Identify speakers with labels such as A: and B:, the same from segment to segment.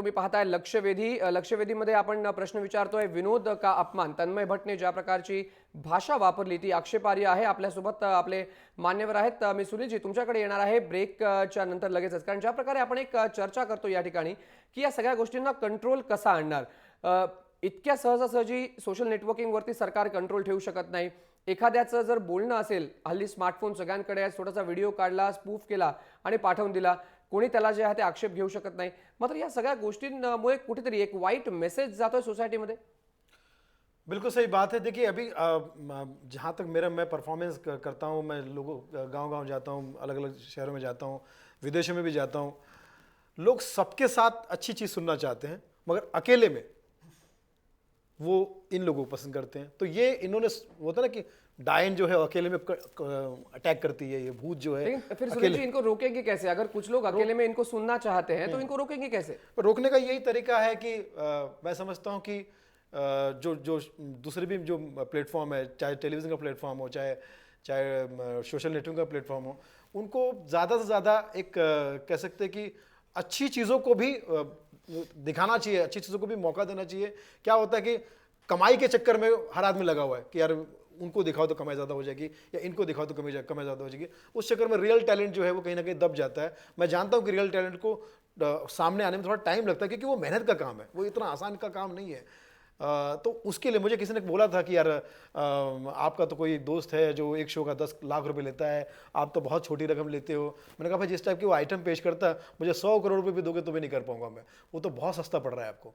A: तुम्ही पाहताय लक्षवेधीमध्ये आपण प्रश्न विचारतोय, विनोद का अपमान? तन्मय भट्टने ज्या प्रकारची भाषा वापरली ती आक्षेपार्ह आहे. आपल्यासोबत आपले मान्यवर आहेत. मी सुनीलजी तुमच्याकडे येणार आहे ब्रेकच्या नंतर लगेचच, कारण ज्या प्रकारे आपण एक चर्चा करतो या ठिकाणी की या सगळ्या गोष्टींना कंट्रोल कसा आणणार. इतक्या सहजासहजी सोशल नेटवर्किंगवरती सरकार कंट्रोल ठेवू शकत नाही. एखाद्याचं जर बोलणं असेल, हल्ली स्मार्टफोन सगळ्यांकडे आहे, छोटासा व्हिडिओ काढला, स्पूफ केला आणि पाठवून दिला, कोणी त्याला जे आहे ते आक्षेप घेऊ शकत नाही. मात्र या सगळ्या गोष्टींमुळे कुठेतरी एक वाईट मेसेज जातोय सोसायटीमध्ये.
B: बिल्कुल सही बात है। देखिए अभी जहाँ तक मैं परफॉर्मेंस करता हूँ, मैं लोगों गांव-गांव जाता हूँ, अलग-अलग शहरों में जाता हूँ, विदेशों में भी जाता हूँ। लोग सबके साथ अच्छी चीज़ सुनना चाहते हैं, मगर अकेले में वो इन लोगों को पसंद करते हैं। तो ये इन्होंने होता ना कि डायन जो है अकेले में अटैक करती है, ये भूत जो है।
A: लेकिन फिर सुनील जी इनको रोकेंगे कैसे? अगर कुछ लोग अकेले में इनको सुनना चाहते हैं तो इनको रोकेंगे कैसे?
B: रोकने का यही तरीका है कि मैं समझता हूँ कि जो जो दूसरे भी जो प्लेटफॉर्म है, चाहे टेलीविज़न का प्लेटफॉर्म हो, चाहे चाहे सोशल नेटवर्क का प्लेटफॉर्म हो, उनको ज़्यादा से ज़्यादा एक कह सकते हैं कि अच्छी चीज़ों को भी दिखाना चाहिए, अच्छी चीज़ों को भी मौका देना चाहिए। क्या होता है कि कमाई के चक्कर में हर आदमी लगा हुआ है कि यार उनको दिखाओ तो कमाई ज़्यादा हो जाएगी, या इनको दिखाओ तो कमाई ज़्यादा हो जाएगी। उस चक्कर में रियल टैलेंट जो है वो कहीं ना कहीं दब जाता है। मैं जानता हूँ कि रियल टैलेंट को सामने आने में थोड़ा टाइम लगता है, क्योंकि वो मेहनत का काम है, वो इतना आसान का काम नहीं है। तो उसके लिए मुझे किसी ने बोला था कि यार आपका तो कोई दोस्त है जो एक शो का 10 लाख रुपए लेता है, आप तो बहुत छोटी रकम लेते हो। मैंने कहा भाई जिस टाइप की वो आइटम पेश करता है, मुझे 100 करोड़ रुपए भी दोगे तो भी नहीं कर पाऊंगा मैं, वो तो बहुत सस्ता पड़ रहा है आपको।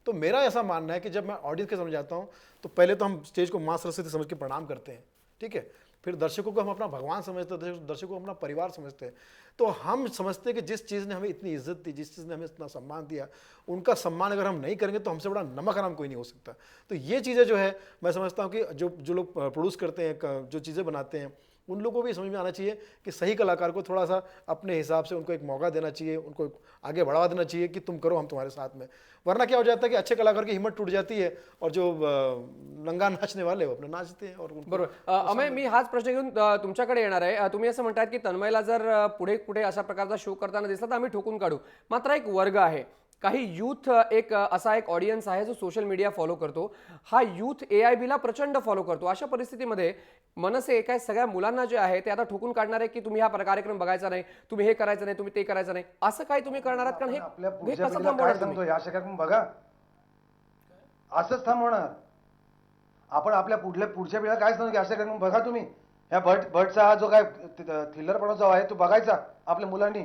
B: तो मेरा ऐसा मानना है कि जब मैं ऑडियंस के समझ जाता हूँ तो पहले तो हम स्टेज को मां सरस्वती समझ के प्रणाम करते हैं, ठीक है। फिर दर्शकों को हम अपना भगवान समझते हैं, दर्शकों को अपना परिवार समझते हैं। तो हम समझते हैं कि जिस चीज़ ने हमें इतनी इज्जत दी, जिस चीज़ ने हमें इतना सम्मान दिया, उनका सम्मान अगर हम नहीं करेंगे तो हमसे बड़ा नमक हराम कोई नहीं हो सकता। तो ये चीज़ें जो है मैं समझता हूँ कि जो लोग प्रोड्यूस करते हैं, जो चीज़ें बनाते हैं, उन लोगों को भी समझ में आना चाहिए कि सही कलाकार को थोड़ा सा अपने हिसाब से उनको एक मौका देना चाहिए, उनको आगे बढ़ावा देना चाहिए कि तुम करो, हम तुम्हारे साथ में। वरना क्या हो जाता है कि अच्छे कलाकार की हिम्मत टूट जाती है और जो नंगा नाचने वाले वो अपने नाचते हैं। और
A: बरोबर. अमय, मी हाच प्रश्न घेऊन तुमच्याकडे येणार आहे. तुम्ही असं म्हणतात की तन्मयला जर पुढे कुठे अशा प्रकारचा शो करताना दिसला तर आम्ही ठोकून काढू. मात्र एक वर्ग आहे, काही यूथ, एक असा एक ऑडियन्स आहे जो सोशल मीडिया फॉलो करतो. हा यूथ AIB ला प्रचंड फॉलो करतो. अशा परिस्थितीमध्ये मनसे काय सगळ्या मुलांना जे आहे ते आता ठोकून काढणार आहे की तुम्ही हा कार्यक्रम बघायचा नाही, तुम्ही हे करायचं नाही, तुम्ही ते करायचं नाही, असं काय तुम्ही करणार आहात? कारण हे कसं थांबवणार तुम्ही?
C: या कार्यक्रम बघा, असंच थांबवणार आपण. आपल्या पुढच्या पिढीला काय सांगू की अशा कार्यक्रम बघा तुम्ही. ह्या भटचा हा जो काय थिल्लरपणा जो आहे तो बघायचा आपल्या मुलांनी.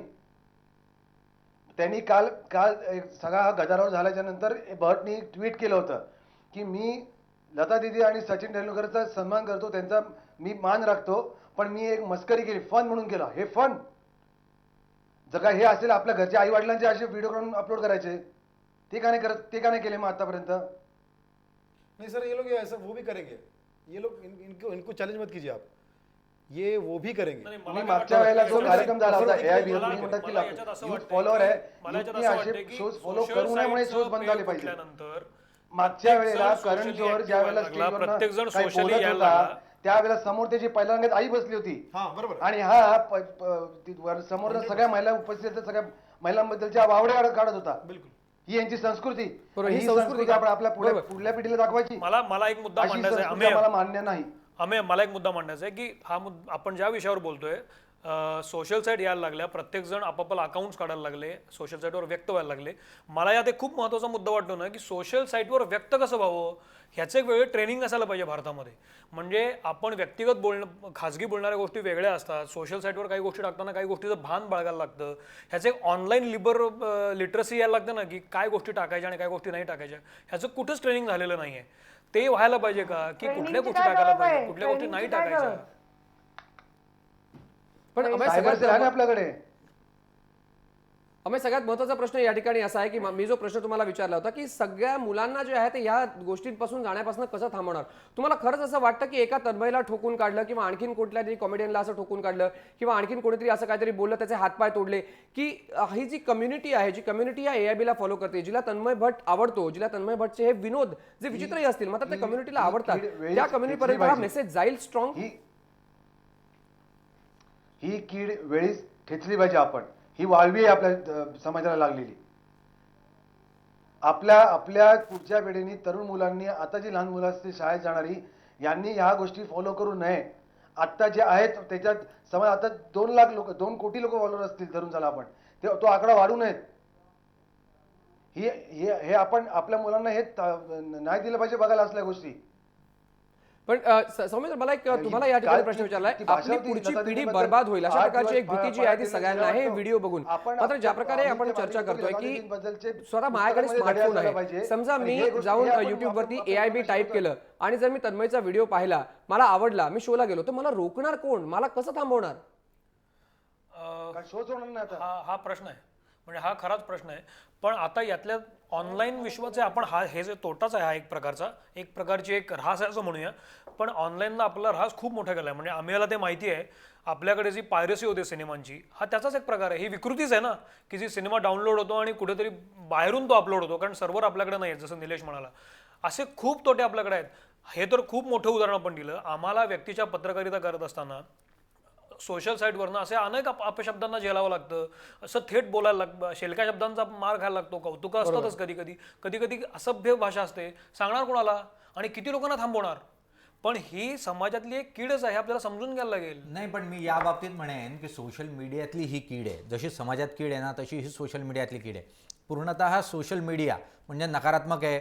C: त्यांनी काल एक सगळा हा गदारोळ झाल्याच्या नंतर भटनी ट्विट केलं होतं की मी लता दीदी आणि सचिन तेंडुलकरचा सन्मान करतो, त्यांचा मी मान राखतो, पण मी एक मस्करी केली, फन म्हणून केलं. हे फन जर का हे असेल आपल्या घरच्या आई वडिलांचे असे व्हिडिओ करून अपलोड करायचे, ते का नाही करत, ते का नाही केले मग आतापर्यंत?
B: नहीं सर, ये लोग ऐसा वो भी करेंगे, ये लोग इनको चैलेंज मत कीजिए आप, ये वो भी करेंगे।
C: तुम्ही मागच्या वेळेला जो कार्यक्रम झाला होता AIB, तुम्ही म्हणतात की यूथ फॉलोअर आहे, युथनी असे शोज फॉलो करू नये, शोज बंद झाले पाहिजे. मागच्या वेळेला करण जोहर ज्या वेळेला स्टेजवर काही बोलत होता त्यावेळेला समोर त्याची पहिल्यांदा आई बसली होती, आणि हा समोर सगळ्या महिला उपस्थित, सगळ्या महिलांबद्दलच्या वावड्या काढत होता. ही यांची संस्कृती, ही संस्कृती आपण आपल्या पुढल्या पिढीला दाखवायची.
D: मला एक मुद्दा मांडायचा आहे,
C: मला मान्य नाही.
D: मला एक मुद्दा मांडायचा आहे की हा आपण ज्या विषयावर बोलतोय, सोशल साईट यायला लागल्या, प्रत्येक जण आपापला अकाउंट्स काढायला लागले, सोशल साईटवर व्यक्त व्हायला लागले. मला यात एक खूप महत्त्वाचा मुद्दा वाटतो ना की सोशल साईटवर व्यक्त कसं व्हावं ह्याचं एक वेगळं ट्रेनिंग असायला पाहिजे भारतामध्ये. म्हणजे आपण व्यक्तिगत खाजगी बोलणाऱ्या गोष्टी वेगळ्या असतात, सोशल साईटवर काही गोष्टी टाकताना काही गोष्टीचं भान बाळगायला लागतं. ह्याचं एक ऑनलाईन लिटरसी यायला लागतं ना की काय गोष्टी टाकायच्या आणि काय गोष्टी नाही टाकायच्या, ह्याचं कुठंच ट्रेनिंग झालेलं नाहीये. ते व्हायला पाहिजे का की कुठल्या गोष्टी टाकायला पाहिजे, कुठल्या गोष्टी नाही टाकायच्या.
A: पण
C: आपल्याकडे
A: सगळ्यात महत्त्वाचा प्रश्न या ठिकाणी असा आहे की मी जो प्रश्न तुम्हाला विचारला होता की सगळ्या मुलांना जे आहे ते या गोष्टींपासून जाण्यापासून कसं थांबवणार. तुम्हाला खरंच असं वाटतं की एका तन्मयला ठोकून काढलं किंवा आणखीन कुठल्या तरी कॉमेडियनला असं ठोकून काढलं किंवा आणखीन कोणीतरी असं काहीतरी बोललं, त्याचे हातपाय तोडले, की ही जी कम्युनिटी आहे, जी कम्युनिटी या AIB ला फॉलो करते, जिला तन्मय भट्ट आवडतो, जिला तन्मय भट्टचे हे विनोद जे विचित्रही असतील मात्र त्या कम्युनिटीला आवडतात, त्या कम्युनिटीपर्यंत हा मेसेज जाईल स्ट्रॉंग.
C: ही कीड वेळीच ठेचली पाहिजे आपण. ही वाळवी आहे आपल्या समाजाला लागलेली. आपल्या आपल्या पुढच्या पिढीने तरुण मुलांनी, आता जी लहान मुलं असतील शाळेत जाणारी, यांनी ह्या गोष्टी फॉलो करू नये. आत्ता जे आहेत त्याच्यात समज आता 2 लाख लोक, 2 कोटी लोक फॉलोअर असतील धरून चला आपण, तो आकडा वाढू नयेत. हे आपण आपल्या मुलांना हे नाही दिलं पाहिजे बघायला असल्या गोष्टी.
A: पण सौमित्र, मला एक तुम्हाला या ठिकाणी प्रश्न विचारलाय, आपली पुढची पिढी बर्बाद होईल अशा प्रकारची एक भीती जी आहे ती सगळ्यांना आहे व्हिडिओ बघून. मात्र ज्या प्रकारे आपण चर्चा करतोय की स्वतः माझ्याकडे स्मार्टफोन आहे, समजा मी जाऊन YouTube वरती AIB टाईप केलं आणि जर मी तन्मयचा व्हिडिओ पाहिला, मला आवडला, मी शोला गेलो, तर मला रोखणार कोण? मला कसं थांबवणार?
C: शोच होणार नाही आता.
D: हा प्रश्न आहे, म्हणजे हा खराच प्रश्न आहे. पण आता यातल्या ऑनलाईन विश्वाचे आपण हे जे तोटाच आहे, हा एक प्रकारची एक ऱ्हास आहे असं म्हणूया. पण ऑनलाईनला आपला ऱ्हास खूप मोठा केला आहे. म्हणजे आम्हाला ते माहिती आहे, आपल्याकडे जी पायरसी होते सिनेमांची, हा त्याचाच एक प्रकार आहे. ही विकृतीच आहे ना, की जी सिनेमा डाउनलोड होतो आणि कुठेतरी बाहेरून तो अपलोड होतो, कारण सर्व्हर आपल्याकडे नाही आहे, जसं निलेश म्हणाला. असे खूप तोटे आपल्याकडे आहेत. हे तर खूप मोठं उदाहरण आपण दिलं. आम्हाला व्यक्तीच्या पत्रकारिता करत असताना सोशल साईटवरनं असे अनेक अपशब्दांना झेलावं लागतं, असं थेट बोलायला लागतं, शेलक्या शब्दांचा मार खायला लागतो, कौतुका असतातच कधी असभ्य भाषा असते. सांगणार कोणाला आणि किती लोकांना थांबवणार? पण ही समाजातली एक कीडच आहे, आपल्याला समजून घ्यायला लागेल.
E: नाही, पण मी या बाबतीत म्हणेन की सोशल मीडियातली ही कीड आहे. जशी समाजात कीड आहे ना, तशी ही सोशल मीडियातली कीड आहे. पूर्णतः सोशल मीडिया म्हणजे नकारात्मक आहे,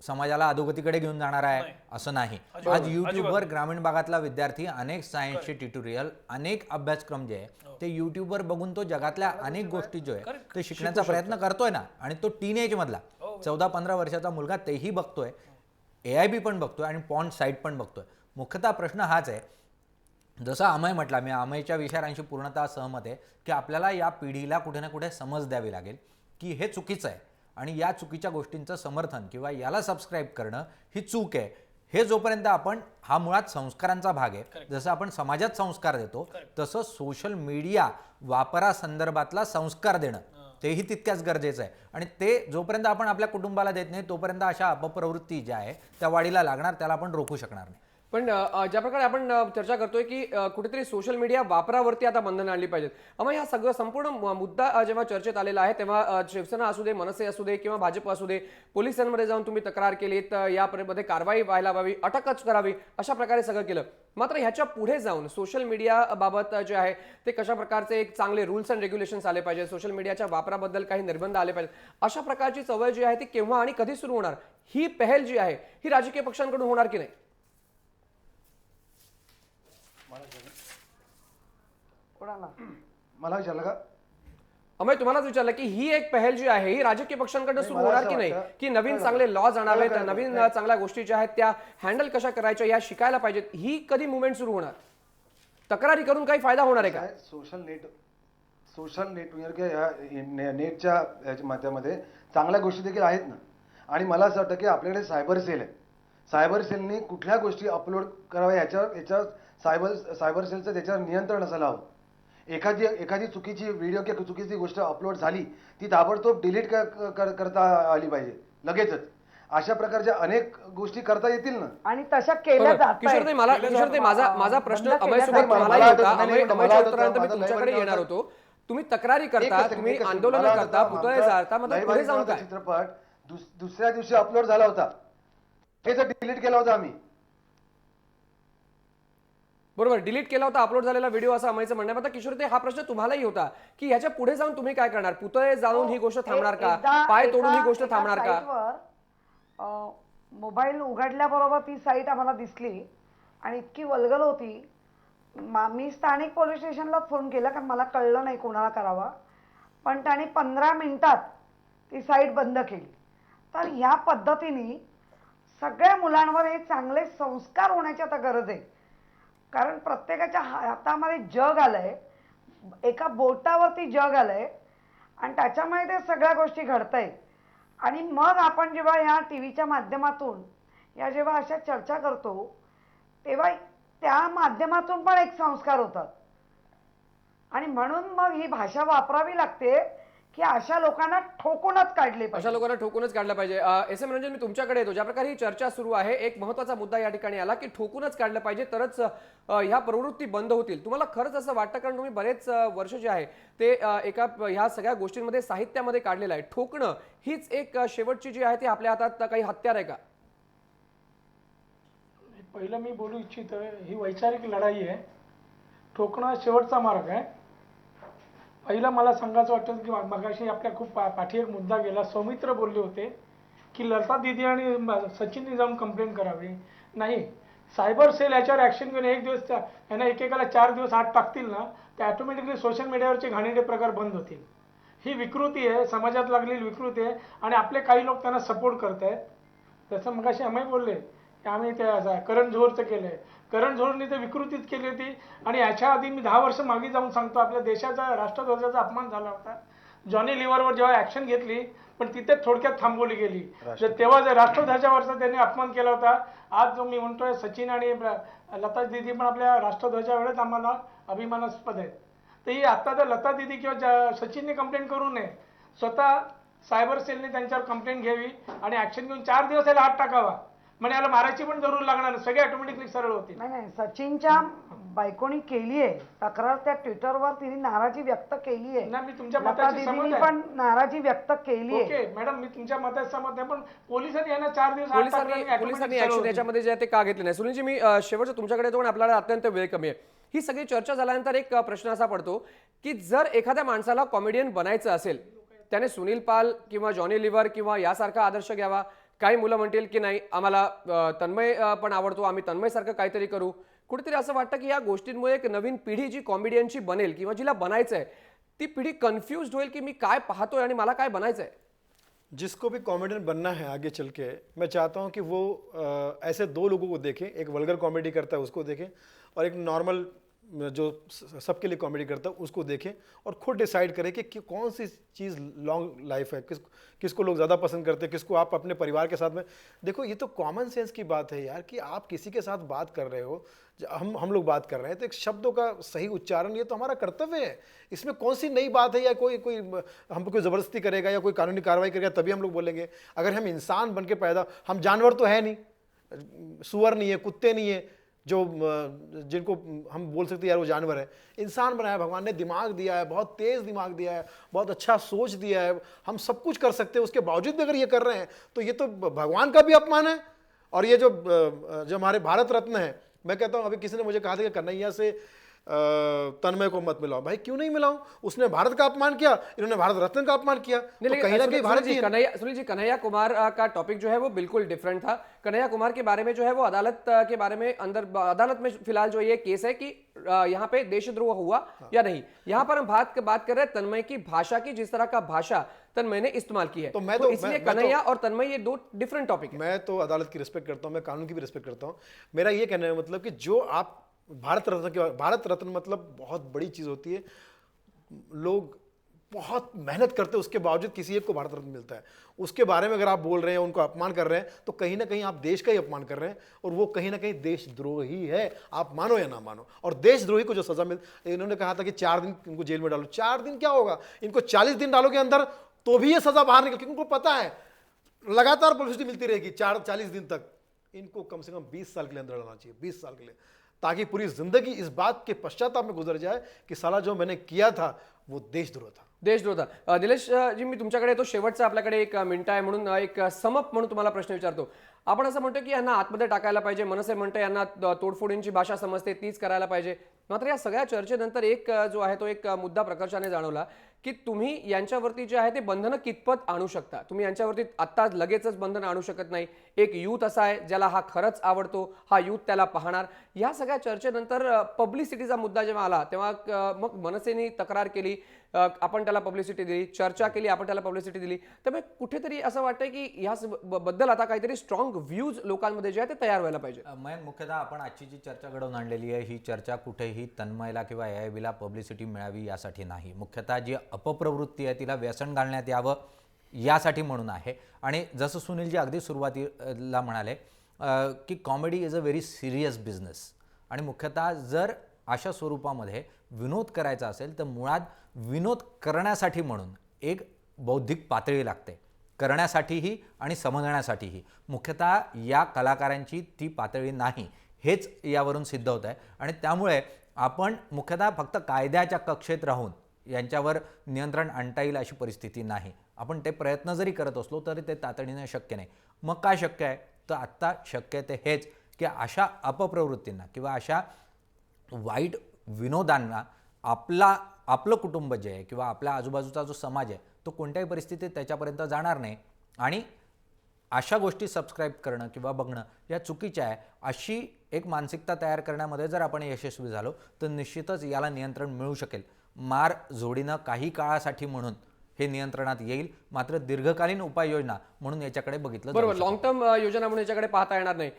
E: समाजाला अधोगतीकडे घेऊन जाणार आहे असं नाही. आज युट्यूबवर ग्रामीण भागातला विद्यार्थी अनेक सायन्सचे ट्युटोरियल, अनेक अभ्यासक्रम जे आहे ते युट्यूबवर बघून तो जगातल्या अनेक गोष्टी जो आहे ते शिकण्याचा प्रयत्न करतोय ना. आणि तो टीनेज मधला 14-15 वर्षाचा मुलगा तेही बघतोय, AIB पण बघतोय आणि पॉर्न साईट पण बघतोय. मुख्यतः प्रश्न हाच आहे, जसं अमय म्हटला, मी अमयच्या विचारांशी पूर्णतः सहमत आहे की आपल्याला या पिढीला कुठे ना कुठे समज द्यावी लागेल की हे चुकीचं आहे आणि या चुकीच्या गोष्टींचं समर्थन किंवा याला सबस्क्राईब करणं ही चूक आहे. हे जोपर्यंत आपण, हा मुळात संस्कारांचा भाग आहे, जसं आपण समाजात संस्कार देतो तसं सोशल मीडिया वापरासंदर्भातला संस्कार देणं तेही तितक्याच गरजेचं आहे. आणि ते जोपर्यंत आपण आपल्या कुटुंबाला देत नाही तोपर्यंत अशा अपप्रवृत्ती ज्या आहे त्या वाढीला लागणार, त्याला आपण रोखू शकणार नाही.
A: पण ज्या प्रकारे आपण चर्चा करतोय की कुठेतरी सोशल मीडिया वापरावरती आता बंधनं आणली पाहिजेत. मग हा सगळं संपूर्ण मुद्दा जेव्हा चर्चेत आलेला आहे तेव्हा शिवसेना असू दे, मनसे असू दे किंवा भाजप असू दे, पोलिसांमध्ये जाऊन तुम्ही तक्रार केली, तर यामध्ये कारवाई व्हायला हवी, अटकच करावी, अशा प्रकारे सगळं केलं. मात्र ह्याच्या पुढे जाऊन सोशल मीडिया बाबत जे आहे ते कशा प्रकारचे एक चांगले रूल्स अँड रेग्युलेशन्स आले पाहिजे, सोशल मीडियाच्या वापराबद्दल काही निर्बंध आले पाहिजेत, अशा प्रकारची चळवळ जी आहे ती केव्हा आणि कधी सुरू होणार? ही पहल जी आहे ही राजकीय पक्षांकडून होणार की नाही?
C: मला विचारलं का?
A: अमय, तुम्हालाच विचारलं की ही एक पहल जी आहे ही राजकीय पक्षांकडून सुरू
C: मला
A: होणार
C: असं
A: की नाही,
C: वाटतं-
A: की नवीन चांगले लॉज आणावेत, नवीन चांगल्या गोष्टी ज्या आहेत त्या हँडल कशा करायच्या या शिकायला पाहिजेत, ही कधी मुवमेंट सुरू होणार? तक्रारी करून काही फायदा होणार आहे का?
C: सोशल नेटवर्क या नेटच्या माध्यमामध्ये चांगल्या गोष्टी देखील आहेत ना. आणि मला असं वाटतं की आपल्याकडे सायबर सेल आहे. सायबर सेलनी कुठल्या गोष्टी अपलोड कराव्या याच्यावर सायबर सेलचं त्याच्यावर नियंत्रण असायला हवं. एखादी चुकीची व्हिडिओ किंवा चुकीची गोष्ट अपलोड झाली ती ताबडतोब डिलीट करता आली पाहिजे लगेचच. अशा प्रकारच्या अनेक गोष्टी करता येतील ना.
F: आणि तशा केल्या जात
A: किशोर, माझा प्रश्न अमय सोबत तुम्हालाही होता. अमयच्या उत्तरानंतर मी तुमच्याकडे येणार होतो. तुम्ही तक्रारी करता, तुम्ही आंदोलन करता, पुतळे जाळता, मग पुढे जाऊन काय?
C: चित्रपट दुसऱ्या दिवशी अपलोड झाला होता, हे जर डिलीट केला होता आम्ही.
A: बरोबर, डिलीट केला होता अपलोड झालेला व्हिडिओ, असं अमयचं म्हणणं. आता किशोर, ते हा प्रश्न तुम्हालाही होता की ह्याच्या पुढे जाऊन तुम्ही काय करणार? पुतळे जाळून ही गोष्ट थांबणार का? पाय तोडून ही गोष्ट थांबणार का?
F: मोबाईल उघडल्याबरोबर ती साईट आम्हाला दिसली आणि इतकी वल्गल होती. मी स्थानिक पोलीस स्टेशनला फोन केला, कारण मला कळलं नाही कोणाला करावा. पण त्याने 15 मिनिटात ती साईट बंद केली. तर ह्या पद्धतीने सगळ्या मुलांवर हे चांगले संस्कार होण्याची आता गरज आहे. कारण प्रत्येकाच्या हातामध्ये जग आलंय, एका बोटावरती जग आलंय आणि त्याच्यामुळे ते सगळ्या गोष्टी घडतायत. आणि मग आपण जेव्हा या टीव्हीच्या माध्यमातून या जेव्हा अशा चर्चा करतो तेव्हा त्या माध्यमातून पण एक संस्कार होतात. आणि म्हणून मग ही भाषा वापरावी लागते की अशा लोकांना ठोकूनच काढले
A: अशा
F: पाहिजे.
A: लोकांना ठोकूनच काढलं पाहिजे. एस एम रंजन, मी तुमच्याकडे येतो. ज्या प्रकारे ही चर्चा सुरू आहे, एक महत्त्वाचा मुद्दा या ठिकाणी आला की ठोकूनच काढलं पाहिजे तरच ह्या प्रवृत्ती बंद होतील. तुम्हाला खरंच असं वाटतं? कारण तुम्ही बरेच वर्ष जे आहे ते एका ह्या सगळ्या गोष्टींमध्ये साहित्यामध्ये काढलेलं आहे. ठोकणं हीच एक शेवटची जी आहे ती आपल्या हातात काही हत्यार आहे का?
G: पहिलं मी बोलू इच्छितो, ही वैचारिक लढाई आहे. ठोकणं हा शेवटचा मार्ग आहे. पहिलं मला सांगायचं वाटतं की मगाशी आपल्या खूप पाठी एक मुद्दा गेला. सौमित्र बोलले होते की लता दीदी आणि सचिनने जाऊन कंप्लेंट करावी. नाही, सायबर सेल याच्यावर ॲक्शन घेऊन एक दिवस यांना एकेकाला 4 दिवस आत टाकतील ना, ते ऑटोमॅटिकली सोशल मीडियावरचे घाणेरडे प्रकार बंद होतील. ही विकृती आहे, समाजात लागलेली विकृती आहे आणि आपले काही लोक त्यांना सपोर्ट करत आहेत. तसं मगाशी आम्ही बोलले की आम्ही ते करण झोहरचं केलं आहे. करण झोहरने ते विकृतीच केली होती आणि याच्या आधी मी 10 वर्ष मागे जाऊन सांगतो, आपल्या देशाचा राष्ट्रध्वजाचा अपमान झाला होता. जॉनी लिव्हरवर जेव्हा ॲक्शन घेतली पण तिथे थोडक्यात थांबवली गेली. तेव्हा जर राष्ट्रध्वजावरचा त्यांनी अपमान केला होता. आज जो मी म्हणतोय सचिन आणि लता दीदी पण आपल्या राष्ट्रध्वजा वेळेस आम्हाला अभिमानास्पद आहेत. तर ही आत्ता तर लता दीदी किंवा सचिनने कंप्लेंट करू नये, स्वतः सायबर सेलने त्यांच्यावर कंप्लेंट घ्यावी आणि ॲक्शन घेऊन 4 दिवस याला हात टाकावा. म्हणजे याला मारायची पण जरूर लागणार नाही, सगळे ऑटोमॅटिकली सरळ होतील.
F: नाही नाही, सचिनच्या बायकोनी केली आहे तक्रार, त्या ट्विटरवर तिने नाराजी व्यक्त केली आहे.
G: नाही, मी तुमच्या
F: लता
G: मताशी सहमत
F: दीदींनी
G: आहे.
F: पण नाराजी व्यक्त केली आहे.
G: ओके मॅडम, मी तुमच्या मताशी सहमत आहे, पण पोलिसांनी यांना 4 दिवस हात टाकले आणि
A: पोलिसांनी
G: automatic सरळ
A: ऍक्शन
G: होतील.
A: याच्यामध्ये जे आहे ते का घेतले नाही? सुनीलजी, मी शेवटचं तुमच्याकडे येतो. पण आपल्याला अत्यंत वेळ कमी आहे. ही सगळी चर्चा झाल्यानंतर एक प्रश्न असा पडतो की जर एखाद्या माणसाला कॉमेडियन बनायचं असेल, त्याने सुनील पाल किंवा जॉनी लिव्हर किंवा यासारखा आदर्श घ्यावा. काही मुलं म्हणतील की नाही, आम्हाला तन्मय पण आवडतो, आम्ही तन्मयसारखं काहीतरी करू. कुठेतरी असं वाटतं की या गोष्टींमुळे एक नवीन पिढी जी कॉमेडियनची बनेल किंवा जिला बनायचं आहे, ती पिढी कन्फ्युज्ड होईल की मी काय पाहतोय आणि मला काय बनायचं आहे.
B: जिसको भी कॉमेडियन बनना है आगे चल के, मैं चाहता हूँ कि वो ऐसे 2 लोगों को देखें. एक वल्गर कॉमेडी करता है उसको देखें, और एक नॉर्मल जो सबके लिए कॉमेडी करता है उसको देखें, और खुद डिसाइड करें कि कौन सी चीज़ लॉन्ग लाइफ है, किसको लोग ज़्यादा पसंद करते हैं, किसको आप अपने परिवार के साथ में. देखो, ये तो कॉमन सेंस की बात है यार, कि आप किसी के साथ बात कर रहे हो, हम लोग बात कर रहे हैं, तो एक शब्दों का सही उच्चारण ये तो हमारा कर्तव्य है. इसमें कौन सी नई बात है, या कोई हम पे कोई ज़बरदस्ती करेगा या कोई कानूनी कार्रवाई करेगा तभी हम लोग बोलेंगे? अगर हम इंसान बन के पैदा, हम जानवर तो है नहीं, सुअर नहीं है, कुत्ते नहीं है जो जिनको हम बोल सकते हैं यार वो जानवर है. इंसान बनाया भगवान ने, दिमाग दिया है, बहुत तेज़ दिमाग दिया है, बहुत अच्छा सोच दिया है, हम सब कुछ कर सकते हैं. उसके बावजूद भी अगर ये कर रहे हैं तो ये तो भगवान का भी अपमान है. और ये जो हमारे भारत रत्न है, मैं कहता हूँ, अभी किसी ने मुझे कहा था कि कन्हैया से तन्मय को मत मिलाओ. भाई क्यों नहीं मिलाऊं? उसने भारत का अपमान किया, इन्होंने भारत रत्न का अपमान किया. तो कहीं ना कहीं भारत ही है.
A: सुनील जी, कन्हैया कुमार का टॉपिक जो है वो बिल्कुल डिफरेंट था. कन्हैया कुमार के बारे में जो है वो अदालत के बारे में अदालत में फिलहाल जो ये केस है कि यहाँ पे देशद्रोह हुआ या नहीं. यहाँ पर हम बात कर रहे हैं तन्मय की भाषा की, जिस तरह का भाषा तन्मय ने इस्तेमाल की है. तो इसलिए कन्हैया और तन्मय ये 2 डिफरेंट टॉपिक है.
B: मैं तो अदालत की रिस्पेक्ट करता हूँ, मैं कानून की भी रिस्पेक्ट करता हूँ. मेरा ये कहने का मतलब कि जो आप भारत रत्न मतलब बहुत बड़ी चीज़ होती है. लोग बहुत मेहनत करते हैं, उसके बावजूद किसी एक को भारत रत्न मिलता है. उसके बारे में अगर आप बोल रहे हैं, उनको अपमान कर रहे हैं, तो कहीं ना कहीं आप देश का ही अपमान कर रहे हैं, और वो कहीं ना कहीं देशद्रोही है. आप मानो या ना मानो. और देशद्रोही को जो सजा इन्होंने कहा था कि 4 दिन इनको जेल में डालो. 4 दिन क्या होगा? इनको 40 दिन डालोगे अंदर तो भी ये सजा बाहर निकल, क्योंकि उनको पता है लगातार पब्लिसिटी मिलती रहेगी 40 दिन तक. इनको कम से कम 20 साल के लिए अंदर डालना चाहिए, 20 साल के लिए, ताकि पूरी जिंदगी इस बात के पश्चाताप में गुजर जाए कि साला जो मैंने किया था वो देशद्रोह था.
A: देशद्रोह था. निलेश जी, मी तुमच्याकडे येतो. शेवटचा आपल्याकडे 1 मिनिट आहे, म्हणून एक समप म्हणून तुम्हाला प्रश्न विचारतो. आपण असं म्हणतो की यांना आतमध्ये टाकायला पाहिजे, मनसे म्हणतं यांना तोडफोडींची भाषा समजते तीच करायला पाहिजे. मात्र या सगळ्या चर्चेनंतर एक जो आहे तो एक मुद्दा प्रकर्षाने जाणवला की तुम्ही यांच्यावरती जे आहे ते बंधनं कितपत आणू शकता. तुम्ही यांच्यावरती आत्ता लगेचच बंधनं आणू शकत नाही. एक यूथ असा आहे ज्याला हा खरंच आवडतो, हा यूथ त्याला पाहणार. या सगळ्या चर्चेनंतर पब्लिसिटीचा मुद्दा जेव्हा आला तेव्हा मग मनसेने तक्रार केली, आपण त्याला पब्लिसिटी दिली, चर्चा केली, आपण त्याला पब्लिसिटी दिली. त्यामुळे कुठेतरी असं वाटतंय की या बद्दल आता काहीतरी स्ट्रॉंग व्ह्यूज लोकांमध्ये जे आहे ते तयार व्हायला पाहिजे.
E: मयंक, मुख्यतः आपण आजची जी चर्चा घडवून आणलेली आहे, ही चर्चा कुठेही तन्मयला किंवा AIBला पब्लिसिटी मिळावी यासाठी नाही. मुख्यतः जी अपप्रवृत्ती आहे तिला व्यसन घालण्यात यावं यासाठी म्हणून आहे. आणि जसं सुनीलजी अगदी सुरुवातीला म्हणाले की comedy is a very serious business. आणि मुख्यतः जर अशा स्वरूपामध्ये विनोद करायचा असेल तर मुळात विनोद करण्यासाठी म्हणून एक बौद्धिक पातळी लागते करण्यासाठीही आणि समजण्यासाठीही. मुख्यतः या कलाकारांची ती पातळी नाही हेच यावरून सिद्ध होत आहे. आणि त्यामुळे आपण मुख्यतः फक्त कायद्याच्या कक्षेत राहून यांच्यावर नियंत्रण आणता येईल अशी परिस्थिती नाही. आपण ते प्रयत्न जरी करत असलो तरी ते तातडीने शक्य नाही. मग काय शक्य आहे? तर आत्ता शक्य ते हेच की अशा अपप्रवृत्तींना किंवा अशा वाईट विनोदांना आपलं कुटुंब जे आहे किंवा आपल्या आजूबाजूचा जो समाज आहे तो कोणत्याही परिस्थितीत त्याच्यापर्यंत जाणार नाही. आणि अशा गोष्टी सबस्क्राईब करणं किंवा बघणं या चुकीच्या आहे अशी एक मानसिकता तयार करण्यामध्ये जर आपण यशस्वी झालो तर निश्चितच याला नियंत्रण मिळू शकेल. मार जोडीनं काही काळासाठी म्हणून हे नियंत्रणात येईल, मात्र दीर्घकालीन उपाययोजना म्हणून याच्याकडे बघितलं जाऊ
A: बरोबर,
E: शकतं.
A: लॉंग टर्म योजना म्हणून याच्याकडे पाहता येणार नाही.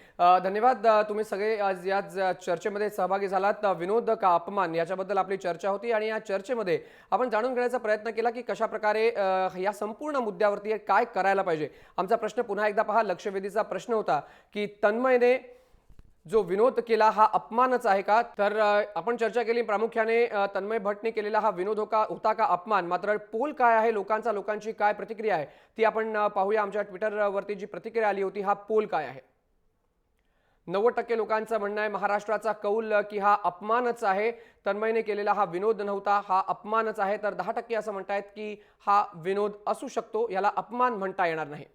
A: धन्यवाद, तुम्ही सगळे आज या चर्चेमध्ये सहभागी झालात. विनोद का अपमान याच्याबद्दल आपली चर्चा होती आणि या चर्चेमध्ये आपण जाणून घेण्याचा प्रयत्न केला की कशा प्रकारे या संपूर्ण मुद्द्यावरती काय करायला पाहिजे. आमचा प्रश्न पुन्हा एकदा पहा, लक्षवेधीचा प्रश्न होता की तन्मयने जो विनोद केला हा अपमानच आहे का? तर आपण चर्चा केली प्रामुख्याने तन्मय भट्टने केलेला हा विनोद होता का अपमान. मात्र पोल काय आहे लोकांची काय प्रतिक्रिया आहे ती आपण पाहूया. आमच्या ट्विटरवरती जी प्रतिक्रिया आली होती, हा पोल काय आहे. 90% लोकांचं म्हणणं आहे, महाराष्ट्राचा कौल, की हा अपमानच आहे. तन्मयने केलेला हा विनोद नव्हता, हा अपमानच आहे. तर 10% असं म्हणतायत की हा विनोद असू शकतो, याला अपमान म्हणता येणार नाही.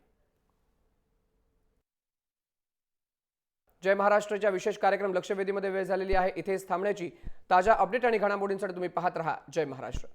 A: जय महाराष्ट्राच्या विशेष कार्यक्रम लक्षवेधीमध्ये वेळ झालेली आहे इथेच थांबण्याची. ताज्या अपडेट आणि घडामोडींसाठी तुम्ही पाहत रहा जय महाराष्ट्र.